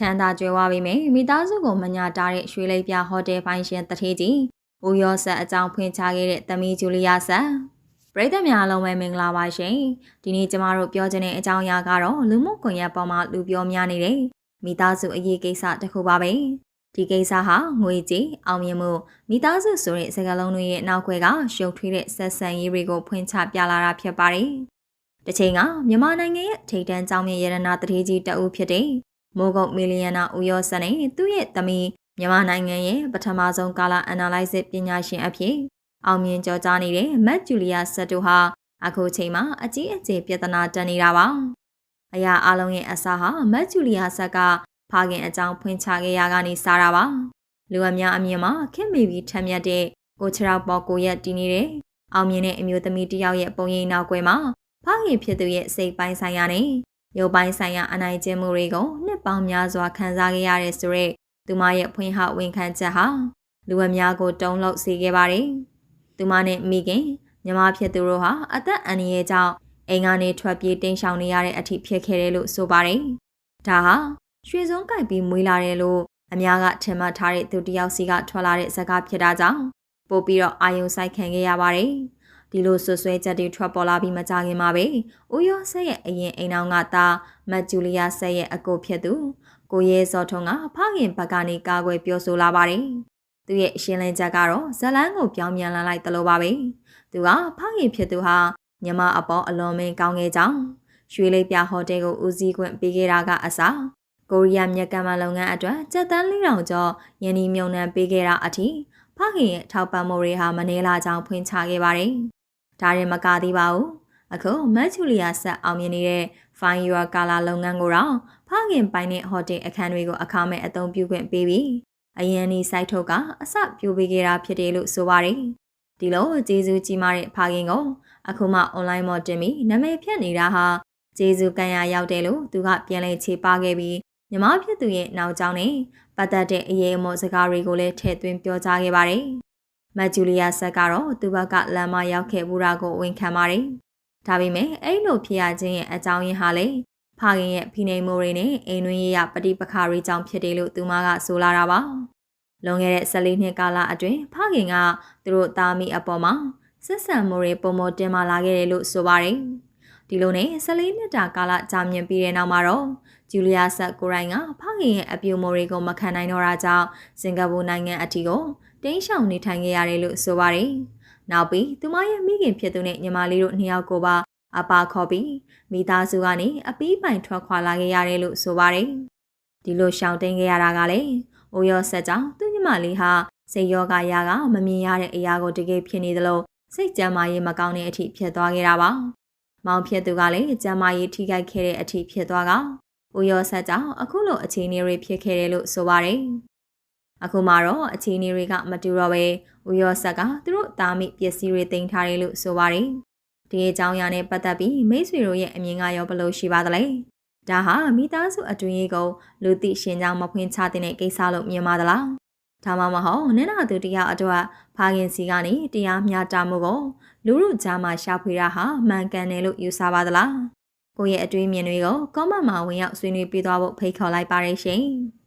မ်းသာကြွယ်ဝပေမဲ့မိသားစုကိုမညာတားတဲ့ရွှေလိပ်ပြဟိုတယ်ပိုင်ရှင်တထေးကြီးဦးရောဆက်အကြောင်းဖွင့်ချခဲ့တဲ့သမီးဂျူလီယာဆက်ပရိသတ်များအားလုံးပဲမင်္ဂလာပါရှင်ဒီနေ့ကျမတို့ပြောချင်တဲ့အကြောင်းအရာကတော့လူမှုကွန်ရက်ပေါ်မှာလူပြောများနေတဲ့မိသားစုအရေးကိစ္စတစ်ခုပါပဲဒီကိစ္စဟာငွေကြေးအောင်မြင်မှုမိသားစုဆိုတဲ့စကားလုံးတွေရဲ့နောက်ွယ်ကရှုပ်ထွေးတဲ့ဆက်ဆံရေးတွေကိုဖွင့်ချပြလာတာဖြစ်ပါတယ်တစ်ချိန်ကမြန်မာနိုင်ငံရဲ့ထိပ်တန်းကျောင်းမြင့်ရတနာတထေးကြီးတအုပ်ဖြစ်တဲ့မိုးကုတ်မီလီယံနာဦးရောစံနဲ့သူ့ရဲ့သမီးမြန်မာနိုင်ငံရဲ့ပထမဆုံးကာလာအနာလိုက်စစ်ပညာရှင်အဖြစ်အောင်မြင်ကျော်ကြားနေတဲ့မတ်ဂျူလီယာဆက်တို့ဟာအခုချိန်မှာအကြီးအကျယ်ပြဿနာတက်နေတာပါအရာအလုံးရဲ့အစားဟာမတ်ဂျူလီယာဆက်ကဖခင်အကြောင်းဖွင့်ချခဲ့ရကနေစားတာပါလူအများအမြင်မှာခင်မီပြီးထက်မြက်တဲ့ကိုချရောက်ပေါ်ကိုရက်တည်နေတဲ့အောင်မြင်တဲ့အမျိုးသမီးတစ်ယောက်ရဲ့ပုံရိပ်နောက်ွယ်မှာဖခင်ဖြစ်သူရဲ့စိတ်ပိုင်းဆိုင်ရာနဲ့ရုပ်ပိုင်းဆိုင်ရာအနိုင်ကျင့်မှုတွေကိုနှစ်ပေါင်းများစွာခံစားခဲ့ရတဲ့ဆိုရက်သူမရဲ့ဖွင့်ဟဝန်ခံချက်ဟာလူအများကိုတုံ့လောက်စေခဲ့ပါတယ်။သူမနဲ့မိခင်ညီမဖြစ်သူတို့ဟာအသက်အန္တရာယ်ကြောင့်အိမ်ကနေထွက်ပြေးတိမ်းရှောင်နေရတဲ့အထိဖြစ်ခဲ့တယ်လို့ဆိုပါတယ်။ဒါဟာရွှေစုံကိုက်ပြီးမွေးလာတယ်လို့အများကထင်မှတ်ထားတဲ့သူတယောက်စီကထွက်လာတဲ့စကားဖြစ်တာကြောင့်ပို့ပြီးတော့အာယုံဆိုင်ခံခဲ့ရပါတယ်။ဒီလိုဆွဆွဲချက်တွေထွက်ပေါ်လာပြီးမကြခင်မှာပဲဦးရောဆက်ရဲ့အရင်အိမ်အောင်ကသားမတ်ဂျူလီယာဆက်ရဲ့အကိုဖြစ်သူကိုရဲစောထွန်းကဖခင်ဘက်ကနေကာကွယ်ပြောဆိုလာပါတယ်။သူရဲ့ရှင်းလင်းချက်ကတော့ဇလန်းကိုပြောင်းပြန်လာလိုက်သလိုပါပဲ။သူကဖခင်ဖြစ်သူဟာညီမအပေါ်အလွန်မင်းကောင်းခဲ့ကြောင်းရွှေလိပ်ပြဟိုတယ်ကိုဦးစီးခွင့်ပေးခဲ့တာကအစားကိုရီးယားမြက်ကမ်းမလုပ်ငန်းအတွက်ကျပ်တန်း4,000ကျော်ယင်းဒီမြုံနှံပေးခဲ့တာအထိဖခင်ရဲ့ထောက်ပံ့မှုတွေဟာမနှဲလာကြောင်းဖွင့်ချခဲ့ပါတယ်။ဒါရင်မကသေးပါဘူးအခုမတ်ဂျူလီယာဆက်အောင်မြင်နေတဲ့ Fine Your Color လုပ်ငန်းကိုတော့ဖခင်ပိုင်တဲ့ဟိုတယ်အခန်းတွေကိုအခမဲ့အသုံးပြုခွင့်ပေးပြီးအရန်ဒီစိုက်ထုတ်ကအစပြုပေးခဲ့တာဖြစ်တယ်လို့ဆိုပါတယ်ဒီလိုကျေးဇူးကြီးမားတဲ့ဖခင်ကိုအခုမှ online မှာတင်ပြီးနာမည်ဖြတ်နေတာဟာကျေးဇူးကံရရောက်တယ်လို့သူကပြန်လဲခြေပခဲ့ပြီးညီမဖြစ်သူရဲ့နောက်ကျောင်းနဲ့ပတ်သက်တဲ့အရေးအမော်စကားတွေကိုလည်းထည့်သွင်းပြောကြားခဲ့ပါတယ်မတ်ဂျူလီယာဆက်ကတော့သူဘက်ကလမ်းမရောက်ခဲ့ဘူးတာကိုဝန်ခံပါတယ်။ဒါပေမဲ့အဲ့လိုဖြစ်ရခြင်းရဲ့အကြောင်းရင်းဟာလေဖခင်ရဲ့ဖိနှိပ်မှုတွေနဲ့အိမ်တွင်းရေးရပဋိပက္ခတွေကြောင့်ဖြစ်တယ်လို့သူမကဆိုလာတာပါ။လွန်ခဲ့တဲ့14နှစ်ကာလအတွင်းဖခင်ကသူတို့သားမိအပေါ်မှာဆက်ဆံမှုတွေပုံမတင်မာလာခဲ့တယ်လို့ဆိုပါတယ်။ဒီလိုနဲ့14နှစ်တာကာလကြာမြင့်ပြီးတဲ့နောက်မှာတော့ဂျူလီယာဆက်ကိုရိုင်းကဖခင်ရဲ့အပြုအမူတွေကိုမခံနိုင်တော့တာကြောင့်စင်ကာပူနိုင်ငံအထိကိုတင်းရှောင်နေထိုင်ခဲ့ရတယ်လို့ဆိုပါတယ်။နောက်ပြီးသူမရဲ့မိခင်ဖြစ်သူနဲ့ညီမလေးတို့နှစ်ယောက်ကိုပါအပါခေါ်ပြီးမိသားစုကနေအပီးပိုင်ထွက်ခွာလာခဲ့ရတယ်လို့ဆိုပါတယ်။ဒီလိုရှောင်တိန်ခဲ့ရတာကလည်းဦးရောဆက်ကြောင့်သူညီမလေးဟာစိတ်ယောဂရာကမမြင်ရတဲ့အရာကိုတကယ်ဖြစ်နေသလိုစိတ်ကြမ်းမာရေးမကောင်းတဲ့အထိဖြစ်သွားခဲ့တာပါ။မောင်ဖြစ်သူကလည်းကြမ်းမာရေးထိခိုက်ခဲ့တဲ့အထိဖြစ်သွားကဦးရောဆက်ကြောင့်အခုလိုအခြေအနေတွေဖြစ်ခဲ့တယ်လို့ဆိုပါတယ်။အခုမှတော့အခြေအနေတွေကမတူတော့ပဲဦးရောဆက်ကသူတို့သားမိပစ္စည်းတွေတင်ထားတယ်လို့ဆိုပါတယ်။ဒီအကြောင်းအရာနဲ့ပတ်သက်ပြီးမိတ်ဆွေတို့ရဲ့အမြင်ကရောဘယ်လိုရှိပါသလဲ။ဒါဟာမိသားစုအတွင်းရေးကိုလူသိရှင်ကြောင့်မဖွင့်ချတဲ့ကိစ္စလို့မြင်ပါသလား။ဒါမှမဟုတ်နင်းနာသူတရားအတွက်ဖခင်စီကနေတရားမျှတမှုကိုလူလူကြားမှာရှာဖွေတာဟာမှန်ကန်တယ်လို့ယူဆပါသလား။ကိုယ့်ရဲ့အတွေးမြင်တွေကို comment မှာဝင်ရောက်ဆွေးနွေးပြသွားဖို့ဖိတ်ခေါ်လိုက်ပါရရှင်။